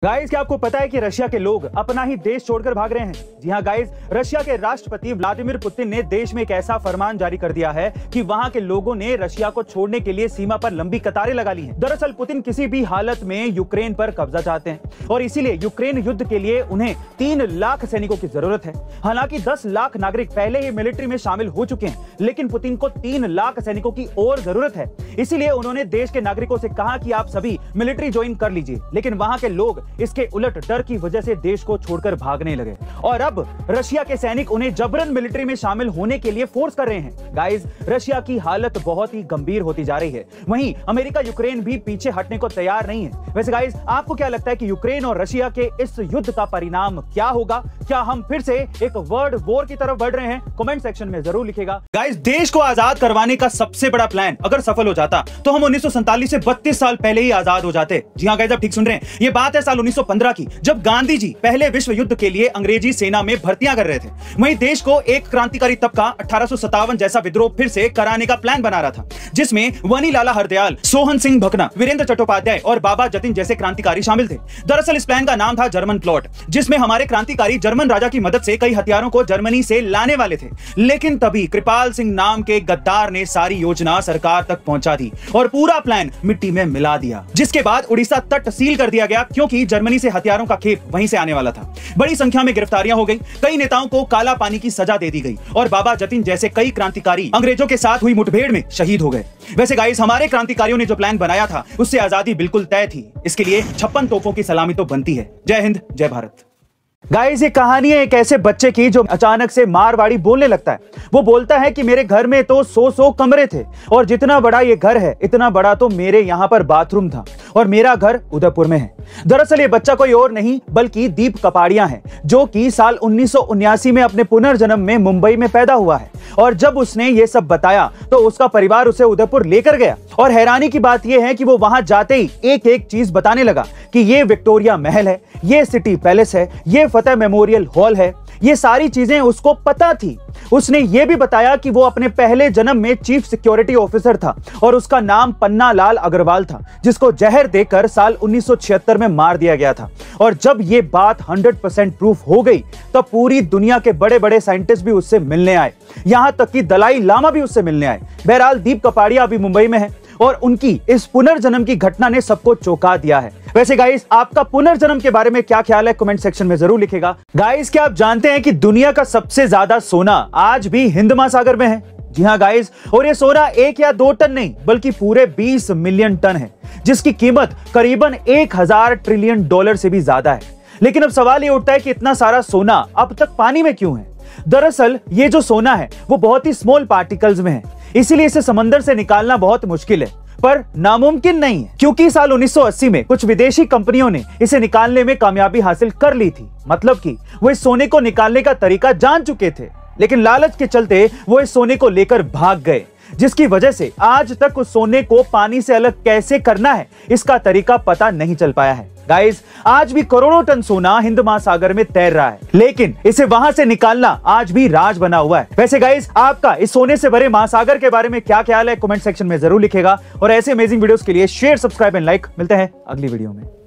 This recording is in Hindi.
गाइस, क्या आपको पता है कि रशिया के लोग अपना ही देश छोड़कर भाग रहे हैं? जी हाँ गाइस, रशिया के राष्ट्रपति व्लादिमीर पुतिन ने देश में एक ऐसा फरमान जारी कर दिया है कि वहां के लोगों ने रशिया को छोड़ने के लिए सीमा पर लंबी कतारें लगा ली हैं। दरअसल पुतिन किसी भी हालत में यूक्रेन पर कब्जा चाहते हैं और इसीलिए यूक्रेन युद्ध के लिए उन्हें 3 लाख सैनिकों की जरूरत है। हालांकि 10 लाख नागरिक पहले ही मिलिट्री में शामिल हो चुके हैं, लेकिन पुतिन को 3 लाख सैनिकों की और जरूरत है। इसीलिए उन्होंने देश के नागरिकों से कहा कि आप सभी मिलिट्री ज्वाइन कर लीजिए, लेकिन वहां के लोग इसके उलट डर की वजह से देश को छोड़कर भागने लगे और अब रशिया के सैनिक उन्हें जबरन मिलिट्री में शामिल होने के लिए फोर्स कर रहे हैं। गाइस, रशिया की हालत बहुत ही गंभीर होती जा रही है। वहीं अमेरिका यूक्रेन भी पीछे हटने को तैयार नहीं है। वैसे गाइस, आपको क्या लगता है कि यूक्रेन और रशिया के इस युद्ध का परिणाम क्या होगा? क्या हम फिर से एक वर्ल्ड वॉर की तरफ बढ़ रहे हैं? कमेंट सेक्शन में जरूर लिखिएगा। गाइस, देश को आजाद करवाने का सबसे बड़ा प्लान अगर सफल हो जाता तो हम 1947 से 32 साल पहले ही आजाद हो जाते। जी हाँ गाइस, आप ठीक सुन रहे हैं। ये बात है साल 1915 की, जब गांधी जी पहले विश्व युद्ध के लिए अंग्रेजी सेना में भर्तियां कर रहे थे। वहीं देश को एक क्रांतिकारी तबका 1857 जैसा विद्रोह फिर से कराने का प्लान बना रहा था, जिसमें वनीलाला हरदयाल, सोहन सिंह भकना, वीरेंद्र चट्टोपाध्याय और बाबा जतिन जैसे क्रांतिकारी शामिल थे। दरअसल इस प्लान का नाम था जर्मन प्लॉट, जिसमें हमारे क्रांतिकारी जर्मन राजा की मदद से कई हथियारों को जर्मनी से लाने वाले थे। लेकिन तभी कृपाल सिंह नाम के गद्दार ने सारी योजना सरकार तक पहुंचा दी और पूरा प्लान मिट्टी में मिला दिया, जिसके बाद उड़ीसा तट सील कर दिया गया, क्योंकि जर्मनी से हथियारों का खेप वहीं से आने वाला था। बड़ी संख्या में गिरफ्तारियां हो गई, कई नेताओं को काला पानी की सजा दे दी गई और बाबा जतिन जैसे कई क्रांतिकारी अंग्रेजों के साथ हुई मुठभेड़ में शहीद हो गए। वैसे गाइस, हमारे क्रांतिकारियों ने जो प्लान बनाया था उससे आजादी बिल्कुल तय थी। इसके लिए 56 तोपों की सलामी तो बनती है। जय हिंद, जय भारत। गाइस, ये कहानी है एक ऐसे बच्चे की जो अचानक से मारवाड़ी बोलने लगता है। वो बोलता है कि मेरे घर में तो 100 कमरे थे और जितना बड़ा ये घर है इतना बड़ा तो मेरे यहाँ पर बाथरूम था और मेरा घर उदयपुर में है। दरअसल ये बच्चा कोई और नहीं बल्कि दीप कपाड़िया है, जो कि साल 1979 में अपने पुनर्जन्म में मुंबई में पैदा हुआ है। और जब उसने ये सब बताया तो उसका परिवार उसे उदयपुर लेकर गया और हैरानी की बात यह है कि वो वहां जाते ही एक एक चीज बताने लगा कि ये विक्टोरिया महल है, ये सिटी पैलेस है, ये फतेह मेमोरियल हॉल है। ये सारी चीजें उसको पता थी। उसने ये भी बताया कि वो अपने पहले जन्म में चीफ सिक्योरिटी ऑफिसर था और उसका नाम पन्ना लाल अग्रवाल था, जिसको जहर देकर साल 1976 में मार दिया गया था। और जब ये बात 100% प्रूफ हो गई तब पूरी दुनिया के बड़े बड़े साइंटिस्ट भी उससे मिलने आए, यहां तक कि दलाई लामा भी उससे मिलने आए। बहरहाल, दीप कपाड़िया अभी मुंबई में है और उनकी इस पुनर्जन्म की घटना ने सबको चौंका दिया है। वैसे गाइस, आपका पुनर्जन्म के बारे में क्या ख्याल है? कमेंट सेक्शन में जरूर लिखिएगा। गाइस, क्या आप जानते हैं कि दुनिया का सबसे ज्यादा सोना आज भी हिंद महासागर में है? जी हाँ गाइस, और ये सोना 1 या 2 टन नहीं बल्कि पूरे 20 मिलियन टन है, जिसकी कीमत करीबन 1000 ट्रिलियन डॉलर से भी ज्यादा है। लेकिन अब सवाल ये उठता है कि इतना सारा सोना अब तक पानी में क्यों है? दरअसल ये जो सोना है वो बहुत ही स्मॉल पार्टिकल्स में है, इसीलिए इसे समंदर से निकालना बहुत मुश्किल है, पर नामुमकिन नहीं है, क्योंकि साल 1980 में कुछ विदेशी कंपनियों ने इसे निकालने में कामयाबी हासिल कर ली थी। मतलब कि वो इस सोने को निकालने का तरीका जान चुके थे, लेकिन लालच के चलते वो इस सोने को लेकर भाग गए, जिसकी वजह से आज तक उस सोने को पानी से अलग कैसे करना है इसका तरीका पता नहीं चल पाया है। गाइस, आज भी करोड़ों टन सोना हिंद महासागर में तैर रहा है, लेकिन इसे वहां से निकालना आज भी राज बना हुआ है। वैसे गाइस, आपका इस सोने से भरे महासागर के बारे में क्या ख्याल है? कमेंट सेक्शन में जरूर लिखेगा और ऐसे अमेजिंग वीडियोस के लिए शेयर, सब्सक्राइब एंड लाइक। मिलते हैं अगली वीडियो में।